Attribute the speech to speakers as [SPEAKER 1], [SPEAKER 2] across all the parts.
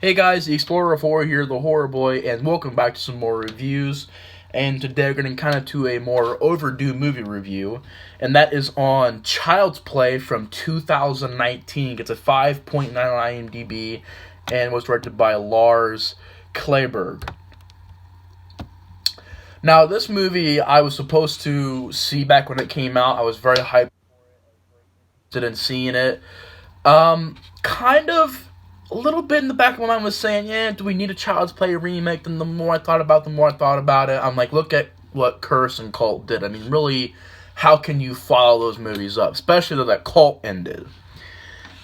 [SPEAKER 1] Hey guys, the Explorer of Horror here, the Horror Boy, and welcome back to some more reviews. And today we're getting kind of to a more overdue movie review, and that is on Child's Play from 2019. It's a 5.9 on IMDb and was directed by Lars Kleiberg. Now, this movie I was supposed to see back when it came out. I was very hyped in seeing it. Kind of a little bit in the back of my mind was saying, yeah, do we need a Child's Play remake? Then the more I thought about it, I'm like, look at what Curse and Cult did. I mean, really, how can you follow those movies up? Especially though that Cult ended.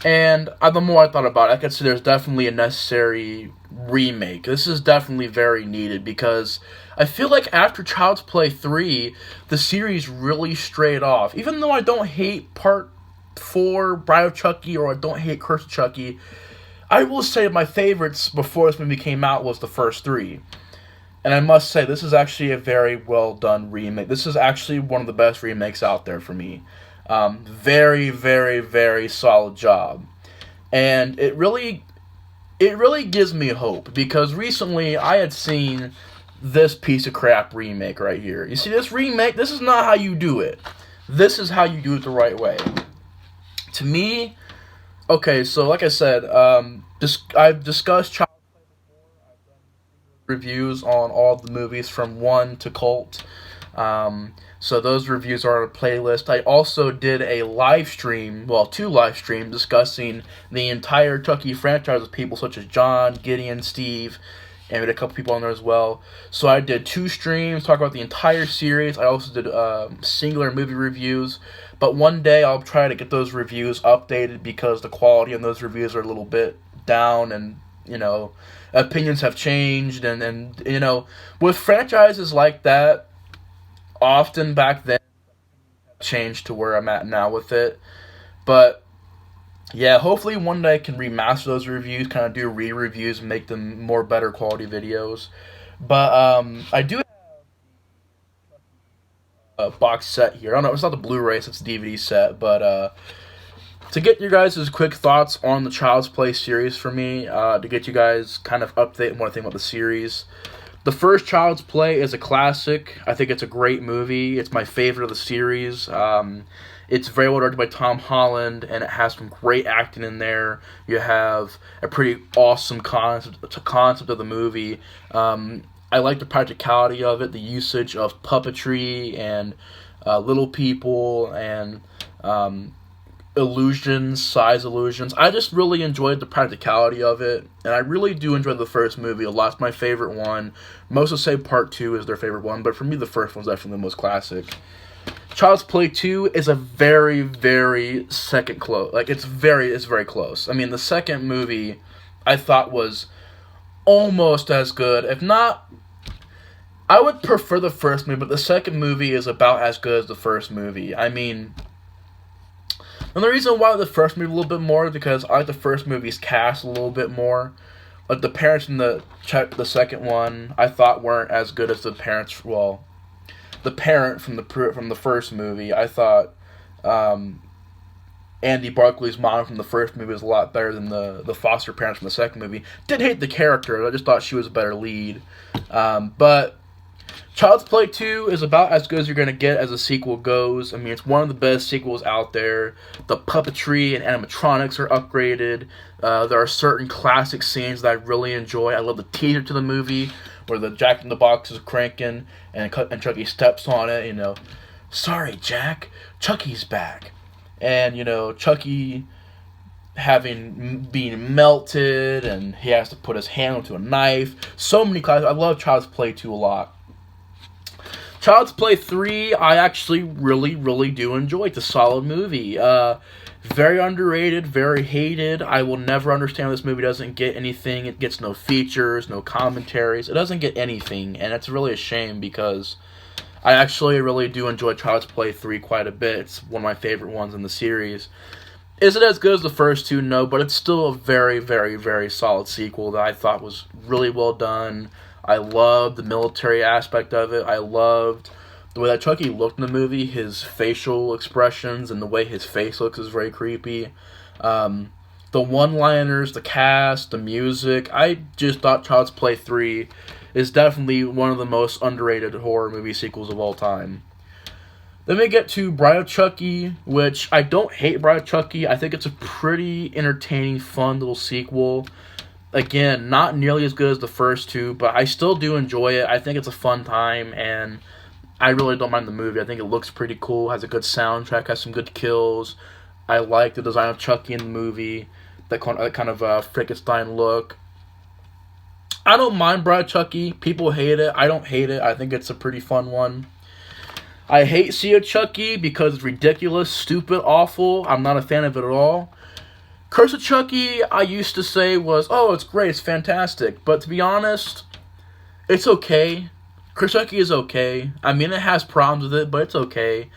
[SPEAKER 1] And the more I thought about it, I could see there's definitely a necessary remake. This is definitely very needed because I feel like after Child's Play 3, the series really strayed off. Even though I don't hate Part 4, Bride of Chucky, or I don't hate Curse of Chucky, I will say my favorites before this movie came out was the first three. And I must say, this is actually a very well done remake. This is actually one of the best remakes out there for me. Very, very, very solid job. And it really gives me hope because recently I had seen this piece of crap remake right here. You see this remake? This is not how you do it. This is how you do it the right way. To me, okay, so like I said, I've discussed Child reviews on all the movies from 1 to Cult. So those reviews are on a playlist. I also did a live stream, well, 2 live streams discussing the entire Chucky franchise with people such as John, Gideon, Steve, and we had a couple people on there as well. So I did 2 streams, talk about the entire series. I also did singular movie reviews. But one day I'll try to get those reviews updated because the quality on those reviews are a little bit down and, opinions have changed. And with franchises like that, often back then, changed to where I'm at now with it. But yeah, hopefully one day I can remaster those reviews, kind of do re-reviews, and make them more better quality videos. But I do have a box set here. I don't know, it's not the Blu-ray, it's the DVD set, but to get you guys' quick thoughts on the Child's Play series for me, to get you guys kind of update on what I think about the series. The first Child's Play is a classic. I think it's a great movie. It's my favorite of the series. It's very well directed by Tom Holland, and it has some great acting in there. You have a pretty awesome concept of the movie. I like the practicality of it, the usage of puppetry and little people and illusions, size illusions. I just really enjoyed the practicality of it, and I really do enjoy the first movie a lot. It's my favorite one. Most will say Part 2 is their favorite one, but for me the first one's definitely the most classic. Child's Play 2 is a very, very second close. Like, it's very close. I mean, the second movie I thought was almost as good, if not. I would prefer the first movie, but the second movie is about as good as the first movie. I mean, and the reason why the first movie a little bit more is because I like the first movie's cast a little bit more. Like the parents in the second one, I thought weren't as good as the parents. Well, the parent from the first movie, I thought Andy Barclay's mom from the first movie was a lot better than the foster parents from the second movie. Didn't hate the character, I just thought she was a better lead. But Child's Play 2 is about as good as you're going to get as a sequel goes. I mean, it's one of the best sequels out there. The puppetry and animatronics are upgraded. There are certain classic scenes that I really enjoy. I love the teaser to the movie where the Jack in the Box is cranking and Chucky steps on it, Sorry, Jack, Chucky's back. And, Chucky being melted and he has to put his hand onto a knife. So many classics. I love Child's Play 2 a lot. Child's Play 3, I actually really, really do enjoy. It's a solid movie. Very underrated, very hated. I will never understand this movie doesn't get anything. It gets no features, no commentaries. It doesn't get anything, and it's really a shame because I actually really do enjoy Child's Play 3 quite a bit. It's one of my favorite ones in the series. Is it as good as the first 2? No, but it's still a very, very, very solid sequel that I thought was really well done. I loved the military aspect of it. I loved the way that Chucky looked in the movie. His facial expressions and the way his face looks is very creepy. The one-liners, the cast, the music. I just thought Child's Play 3 is definitely one of the most underrated horror movie sequels of all time. Then we get to Bride of Chucky, which I don't hate Bride of Chucky. I think it's a pretty entertaining, fun little sequel. Again, not nearly as good as the first two, but I still do enjoy it. I think it's a fun time, and I really don't mind the movie. I think it looks pretty cool, has a good soundtrack, has some good kills. I like the design of Chucky in the movie, that kind of Frankenstein look. I don't mind Bride of Chucky. People hate it. I don't hate it. I think it's a pretty fun one. I hate Sea of Chucky because it's ridiculous, stupid, awful. I'm not a fan of it at all. Curse of Chucky, I used to say was, oh, it's great, it's fantastic. But to be honest, it's okay. Curse of Chucky is okay. I mean, it has problems with it, but it's okay.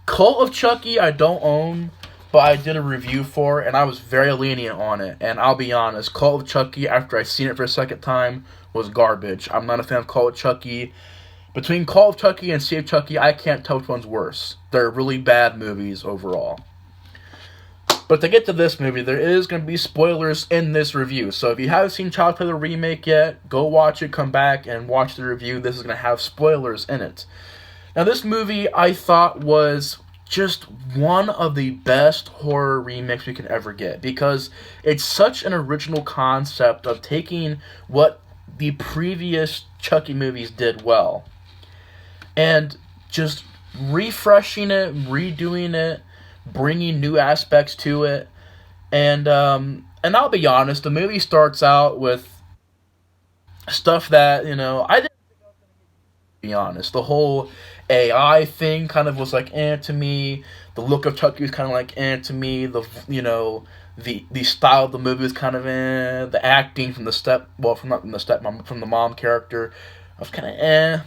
[SPEAKER 1] Cult of Chucky, I don't own, but I did a review for it, and I was very lenient on it. And I'll be honest, Cult of Chucky, after I seen it for a second time, was garbage. I'm not a fan of Cult of Chucky. Between Call of Chucky and Sea of Chucky, I can't tell which one's worse. They're really bad movies overall. But to get to this movie, there is going to be spoilers in this review. So if you haven't seen Child's Play the remake yet, go watch it, come back, and watch the review. This is going to have spoilers in it. Now, this movie I thought was just one of the best horror remakes we can ever get, because it's such an original concept of taking what the previous Chucky movies did well and just refreshing it, redoing it, bringing new aspects to it. And I'll be honest, the movie starts out with stuff that, I didn't be honest. The whole AI thing kind of was like to me. The look of Chucky was kind of like to me. The style of the movie was kind of The acting from from the mom character, I was kind of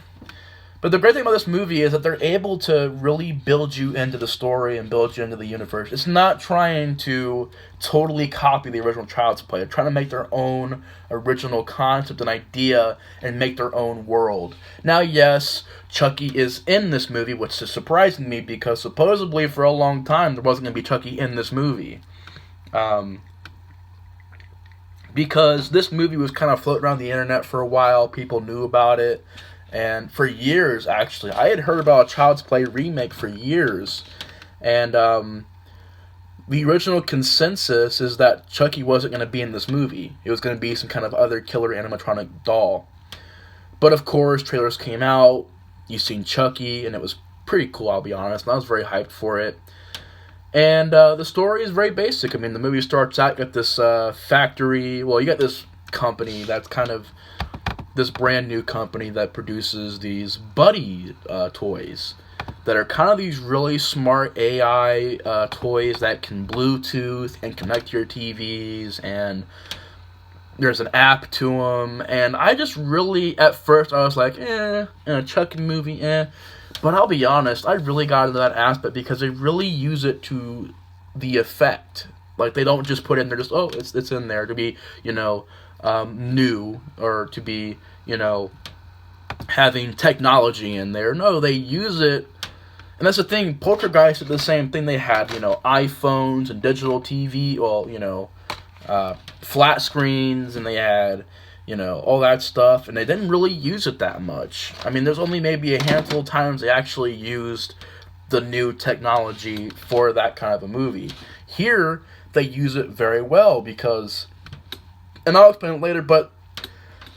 [SPEAKER 1] But the great thing about this movie is that they're able to really build you into the story and build you into the universe. It's not trying to totally copy the original Child's Play. They're trying to make their own original concept and idea and make their own world. Now, yes, Chucky is in this movie, which is surprising me because supposedly for a long time there wasn't going to be Chucky in this movie. Because this movie was kind of floating around the internet for a while. People knew about it. And for years, actually, I had heard about a Child's Play remake for years. And the original consensus is that Chucky wasn't going to be in this movie. It was going to be some kind of other killer animatronic doll. But of course, trailers came out. You've seen Chucky, and it was pretty cool, I'll be honest. And I was very hyped for it. And the story is very basic. I mean, the movie starts out, you got this factory. Well, you got this company that's kind of this brand new company that produces these buddy toys that are kind of these really smart AI toys that can Bluetooth and connect to your TVs, and there's an app to them. And I just really, at first, I was like, in a Chucky movie, But I'll be honest, I really got into that aspect because they really use it to the effect. Like, they don't just put it in there, just, oh, it's in there to be, new, or to be, having technology in there. No, they use it. And that's the thing, Poltergeist did the same thing. They had, iPhones and digital TV, flat screens, and they had, all that stuff, and they didn't really use it that much. I mean, there's only maybe a handful of times they actually used the new technology for that kind of a movie. Here, they use it very well because, and I'll explain it later, but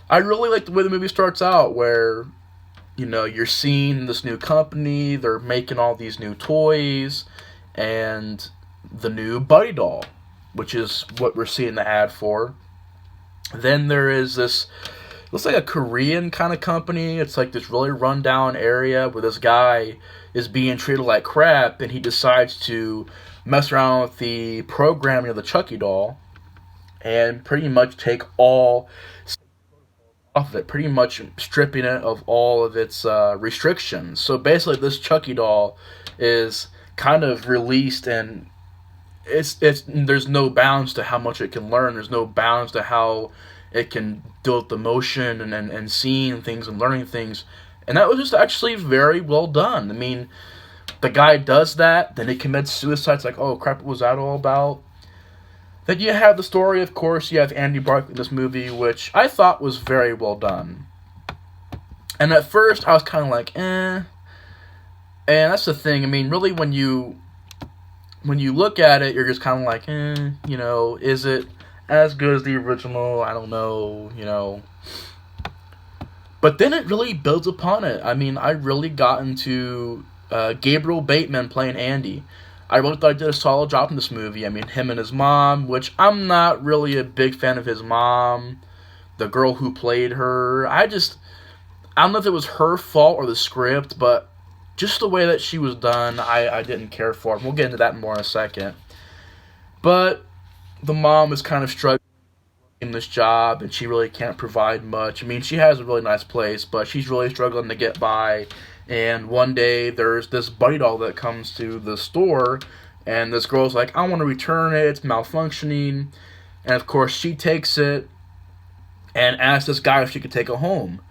[SPEAKER 1] I really like the way the movie starts out, where, you're seeing this new company, they're making all these new toys, and the new Buddy doll, which is what we're seeing the ad for. Then there is this, looks like a Korean kind of company. It's like this really rundown area where this guy is being treated like crap, and he decides to mess around with the programming of the Chucky doll and pretty much take all off of it, pretty much stripping it of all of its restrictions. So basically, this Chucky doll is kind of released, and it's there's no bounds to how much it can learn. There's no bounds to how it can deal with the motion and seeing things and learning things. And that was just actually very well done. I mean, the guy does that, then he commits suicide. It's like, oh crap, what was that all about? Then you have the story, of course. You have Andy Barclay in this movie, which I thought was very well done. And at first, I was kind of like, eh. And that's the thing. I mean, really, when you look at it, you're just kind of like, is it as good as the original? I don't know. But then it really builds upon it. I mean, I really got into Gabriel Bateman playing Andy. I really thought he did a solid job in this movie. I mean, him and his mom, which I'm not really a big fan of his mom, the girl who played her. I don't know if it was her fault or the script, but just the way that she was done, I didn't care for it. We'll get into that more in a second. But the mom is kind of struggling in this job, and she really can't provide much. I mean, she has a really nice place, but she's really struggling to get by. And one day, there's this buddy doll that comes to the store, and this girl's like, I want to return it, it's malfunctioning. And of course, she takes it and asks this guy if she could take it home.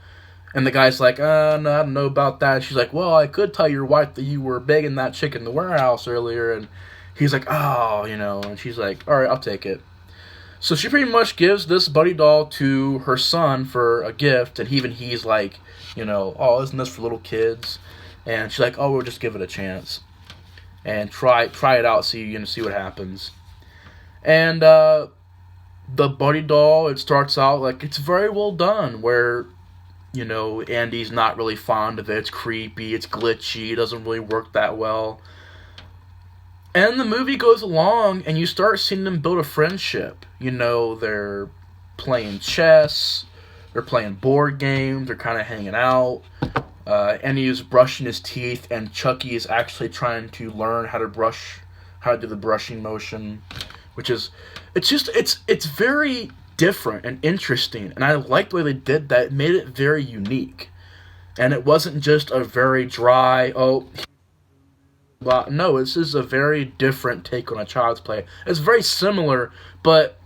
[SPEAKER 1] And the guy's like, no, I don't know about that. And she's like, well, I could tell your wife that you were begging that chick in the warehouse earlier. And he's like, oh, and she's like, all right, I'll take it. So she pretty much gives this buddy doll to her son for a gift, and even he's like, oh, isn't this for little kids? And she's like, oh, we'll just give it a chance and try it out, see what happens. And the buddy doll, it starts out like it's very well done, where Andy's not really fond of it. It's creepy, it's glitchy, it doesn't really work that well. And the movie goes along, and you start seeing them build a friendship. They're playing chess, they're playing board games, they're kind of hanging out. Andy is brushing his teeth, and Chucky is actually trying to learn how to do the brushing motion, which is, it's very different and interesting, and I like the way they did that. It made it very unique, and it wasn't just a very dry, no, this is a very different take on a Child's Play. It's very similar, but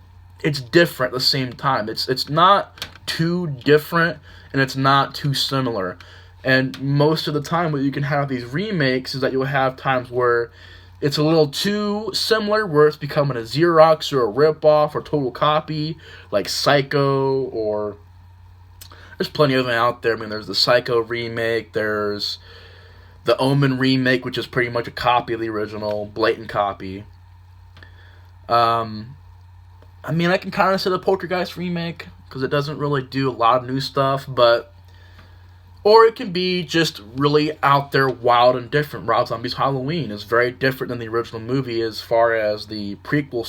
[SPEAKER 1] it's different at the same time. It's not too different, and it's not too similar. And most of the time, what you can have these remakes is that you'll have times where it's a little too similar, where it's becoming a Xerox or a ripoff or total copy, like Psycho, or there's plenty of them out there. I mean, there's the Psycho remake, there's the Omen remake, which is pretty much a copy of the original, blatant copy. I mean, I can kind of say the Poltergeist remake, because it doesn't really do a lot of new stuff, or it can be just really out there, wild and different. Rob Zombie's Halloween is very different than the original movie as far as the prequel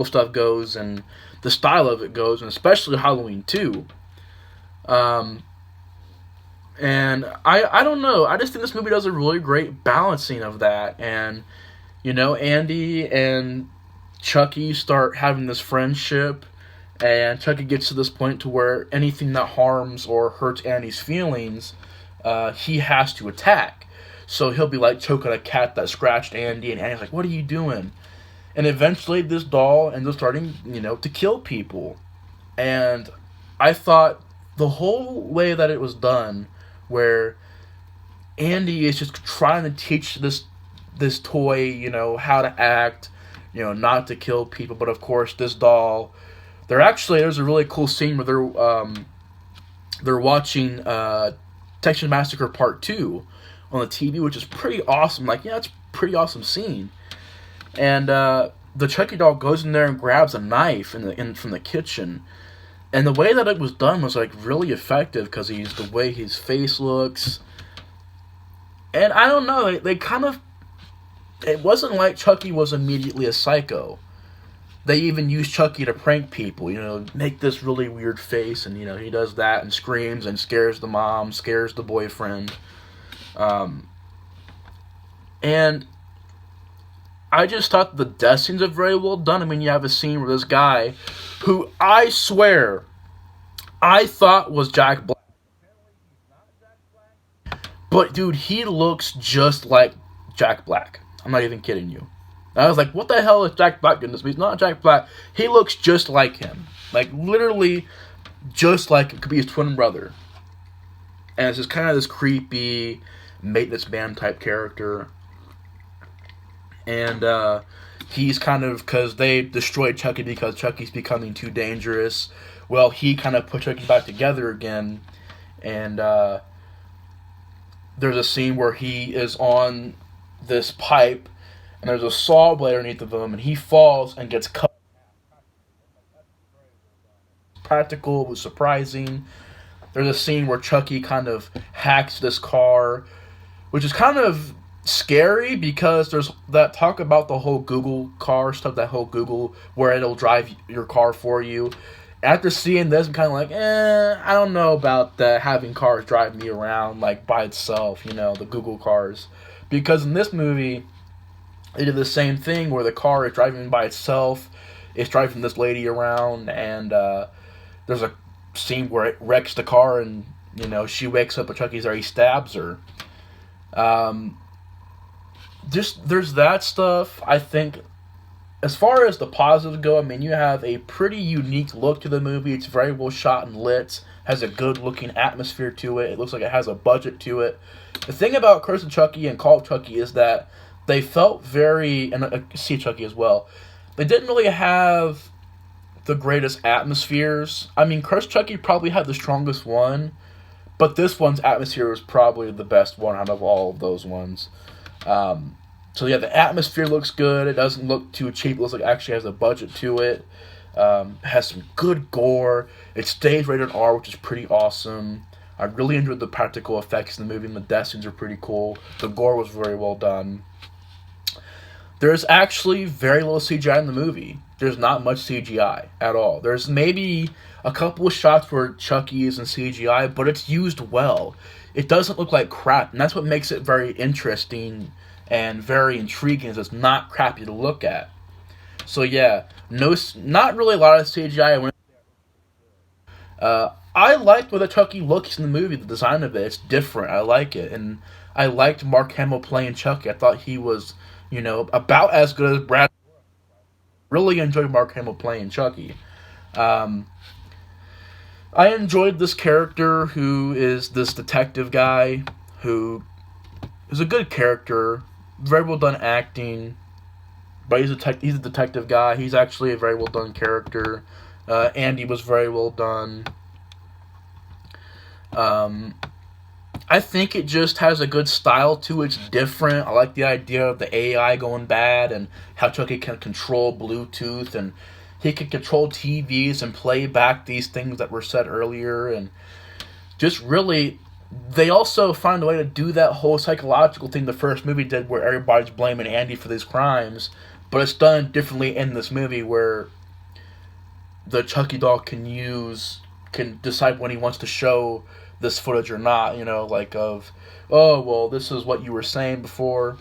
[SPEAKER 1] stuff goes, and the style of it goes, and especially Halloween 2. And I don't know. I just think this movie does a really great balancing of that. And, Andy and Chucky start having this friendship. And Chucky gets to this point to where anything that harms or hurts Andy's feelings, he has to attack. So he'll be like choking a cat that scratched Andy. And Andy's like, what are you doing? And eventually this doll ends up starting, to kill people. And I thought the whole way that it was done, where Andy is just trying to teach this toy, how to act, not to kill people. But of course, this doll, there's a really cool scene where they're watching Texas Massacre Part 2 on the TV, which is pretty awesome. Like, yeah, it's a pretty awesome scene. And the Chucky doll goes in there and grabs a knife from the kitchen. And the way that it was done was, like, really effective, because the way his face looks. And I don't know, they kind of, it wasn't like Chucky was immediately a psycho. They even used Chucky to prank people, make this really weird face, and, he does that and screams and scares the mom, scares the boyfriend. And I just thought the death scenes are very well done. I mean, you have a scene where this guy, who I swear I thought was Jack Black. But, dude, he looks just like Jack Black. I'm not even kidding you. I was like, what the hell is Jack Black in this movie? He's not Jack Black. He looks just like him. Like, literally just like it could be his twin brother. And it's just kind of this creepy maintenance man type character. and he's kind of, because they destroyed Chucky because Chucky's becoming too dangerous. Well, he kind of put Chucky back together again, and there's a scene where he is on this pipe, and there's a saw blade underneath of him, and he falls and gets cut. Practical, it was surprising. There's a scene where Chucky kind of hacks this car, which is kind of scary because there's that talk about the whole Google car stuff, that whole Google where it'll drive your car for you. After seeing this, I'm kind of like, I don't know about that, having cars drive me around like by itself, the Google cars. Because in this movie, they did the same thing where the car is driving by itself. It's driving this lady around, and there's a scene where it wrecks the car, and she wakes up and Chucky's there. He stabs her. Just there's that stuff. I think as far as the positives go, I mean, you have a pretty unique look to the movie. It's very well shot and lit. Has a good looking atmosphere to it. It looks like it has a budget to it. The thing about Curse of Chucky and Call of Chucky is that they felt very, and See Chucky as well, they didn't really have the greatest atmospheres. I mean, Curse of Chucky probably had the strongest one, but this one's atmosphere was probably the best one out of all of those ones. So yeah, the atmosphere looks good. It doesn't look too cheap. It looks like it actually has a budget to it. It has some good gore. It stays rated R, which is pretty awesome. I really enjoyed the practical effects in the movie, and the death scenes are pretty cool. The gore was very well done. There's actually very little CGI in the movie. There's not much CGI at all. There's maybe a couple of shots where Chucky is in CGI, but it's used well. It doesn't look like crap, and that's what makes it very interesting and very intriguing, is it's not crappy to look at. So yeah, not really a lot of CGI. I liked the way that Chucky looks in the movie, the design of it. It's different. I like it, and I liked Mark Hamill playing Chucky. I thought he was, about as good as Brad. Really enjoyed Mark Hamill playing Chucky. I enjoyed this character who is this detective guy who is a good character, very well done acting, but he's a detective guy. He's actually a very well done character. Andy was very well done. I think it just has a good style to it. It's different. I like the idea of the AI going bad and how Chucky can control Bluetooth, and he can control TVs and play back these things that were said earlier, and just really, they also find a way to do that whole psychological thing the first movie did where everybody's blaming Andy for these crimes, but it's done differently in this movie where the Chucky doll can decide when he wants to show this footage or not, oh, well, this is what you were saying before.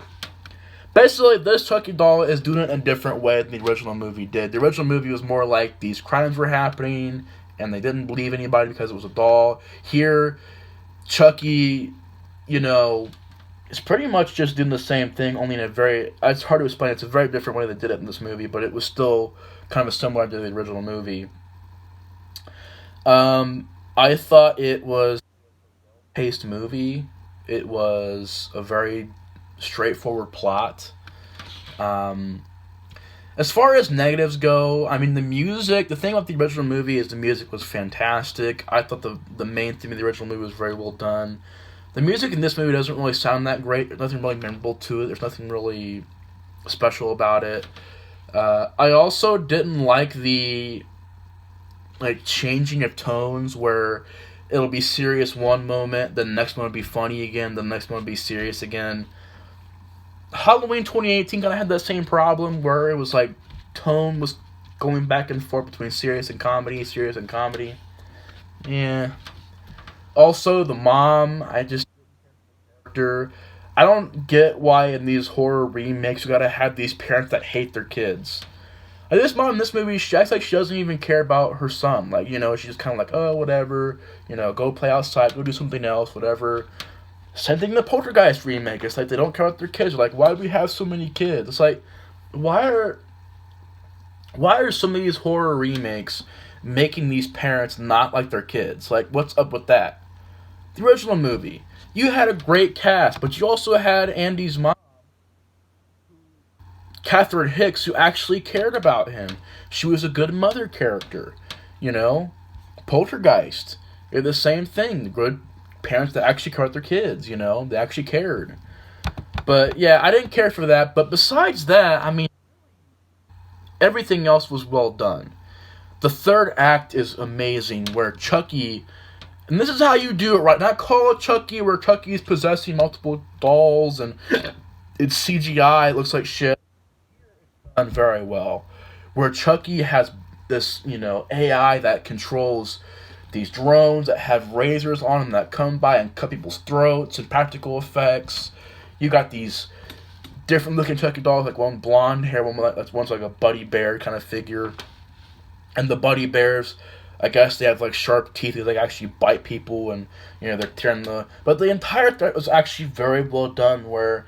[SPEAKER 1] Basically, this Chucky doll is doing it in a different way than the original movie did. The original movie was more like these crimes were happening, and they didn't believe anybody because it was a doll. Here, Chucky, is pretty much just doing the same thing, only in it's hard to explain. It's a very different way they did it in this movie, but it was still kind of similar to the original movie. I thought it was a paced movie. It was a very straightforward plot. As far as negatives go, I mean, the thing about the original movie is the music was fantastic. I thought the main theme of the original movie was very well done. The music in this movie doesn't really sound that great. There's nothing really memorable to it. There's nothing really special about it. I also didn't like the changing of tones where it'll be serious one moment, then the next one will be funny again, the next one will be serious again. Halloween 2018 kind of had that same problem where it was tone was going back and forth between serious and comedy. Yeah. Also, the mom, I don't get why in these horror remakes you gotta have these parents that hate their kids. This mom in this movie, she acts like she doesn't even care about her son. She's just kind of oh, whatever. Go play outside, go do something else, whatever. Same thing in the Poltergeist remake. It's they don't care about their kids. They're why do we have so many kids? It's why are some of these horror remakes making these parents not like their kids? What's up with that? The original movie, you had a great cast, but you also had Andy's mom. Catherine Hicks, who actually cared about him. She was a good mother character, you know. Poltergeist, they're the same thing. Good parents that actually cared about their kids, you know. They actually cared. But yeah, I didn't care for that. But besides that, I mean, everything else was well done. The third act is amazing, where Chucky, and this is how you do it right. Not call it Chucky, where Chucky is possessing multiple dolls and it's CGI. It looks like shit. Done very well. Where Chucky has this, AI that controls these drones that have razors on them that come by and cut people's throats and practical effects. You got these different looking Chucky dolls, like one blonde hair, one's like a Buddy Bear kind of figure. And the Buddy Bears, I guess they have like sharp teeth. They like actually bite people, and they're tearing the. But the entire threat was actually very well done. Where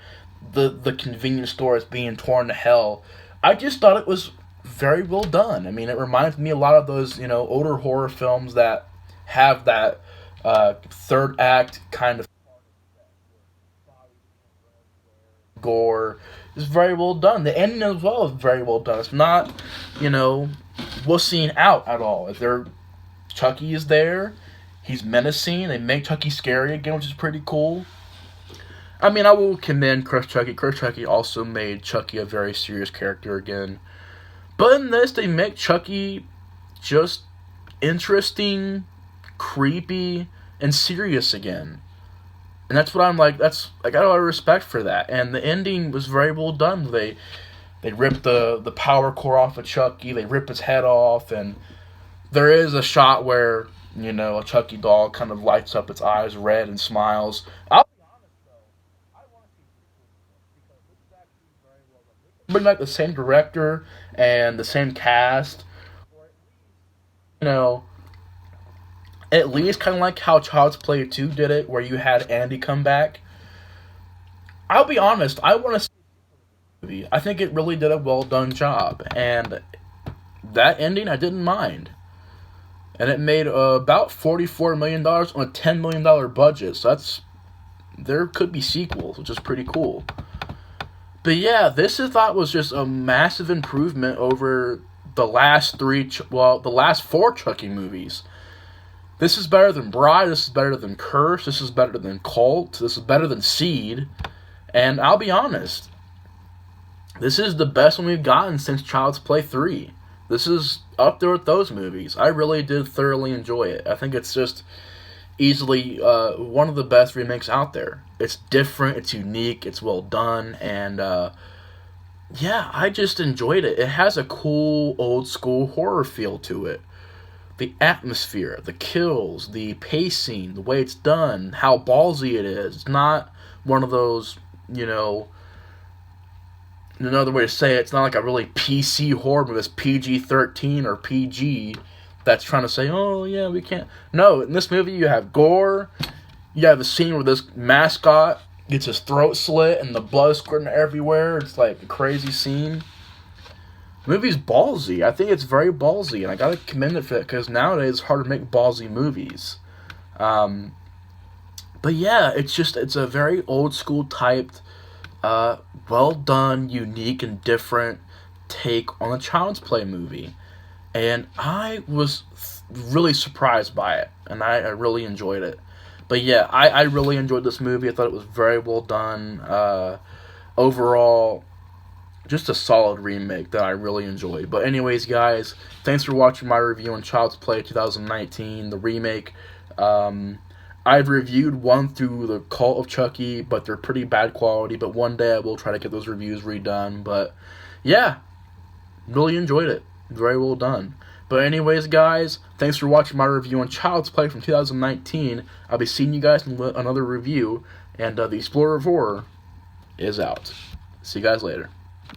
[SPEAKER 1] the convenience store is being torn to hell. I just thought it was very well done. I mean, it reminds me a lot of those older horror films that have that third act kind of gore. It's very well done. The ending as well is very well done. It's not, wussying out at all. If Chucky is there, he's menacing. They make Chucky scary again, which is pretty cool. I mean, I will commend Chris Chucky. Chris Chucky also made Chucky a very serious character again. But in this, they make Chucky just interesting, creepy, and serious again. And that's what I'm like. I got a lot of respect for that. And the ending was very well done. They rip the power core off of Chucky. They rip his head off, and there is a shot where a Chucky doll kind of lights up its eyes red and smiles. I'll be honest though, I want to see sequels because this is actually very well done. Bring back the same director and the same cast, or at least kind of like how Child's Play 2 did it, where you had Andy come back. I'll be honest, I want to see the movie. I think it really did a well done job, and that ending I didn't mind. And it made about $44 million on a $10 million budget, so there could be sequels, which is pretty cool. But yeah, this I thought was just a massive improvement over the last the last four Chucky movies. This is better than Bride, this is better than Curse, this is better than Cult, this is better than Seed, and I'll be honest, this is the best one we've gotten since Child's Play 3. This is up there with those movies. I really did thoroughly enjoy it. I think it's just easily one of the best remakes out there. It's different, it's unique, it's well done, and yeah, I just enjoyed it. It has a cool old school horror feel to it. The atmosphere, the kills, the pacing, the way it's done, how ballsy it is. It's not one of those, another way to say it, it's not like a really PC horror movie. It's PG-13 or PG that's trying to say, oh yeah, we can't. No, in this movie you have gore. You have a scene where this mascot gets his throat slit and the blood squirting everywhere. It's like a crazy scene. The movie's ballsy. I think it's very ballsy, and I gotta commend it for it, because nowadays it's hard to make ballsy movies. But yeah, it's a very old school typed, well done, unique, and different take on a Child's Play movie. And I was really surprised by it, and I really enjoyed it. But yeah, I really enjoyed this movie. I thought it was very well done. Overall, just a solid remake that I really enjoyed. But anyways, guys, thanks for watching my review on Child's Play 2019, the remake. I've reviewed 1 through the Cult of Chucky, but they're pretty bad quality. But one day I will try to get those reviews redone. But yeah, really enjoyed it. Very well done. But anyways, guys, thanks for watching my review on Child's Play from 2019. I'll be seeing you guys in another review. And the Explorer of Horror is out. See you guys later.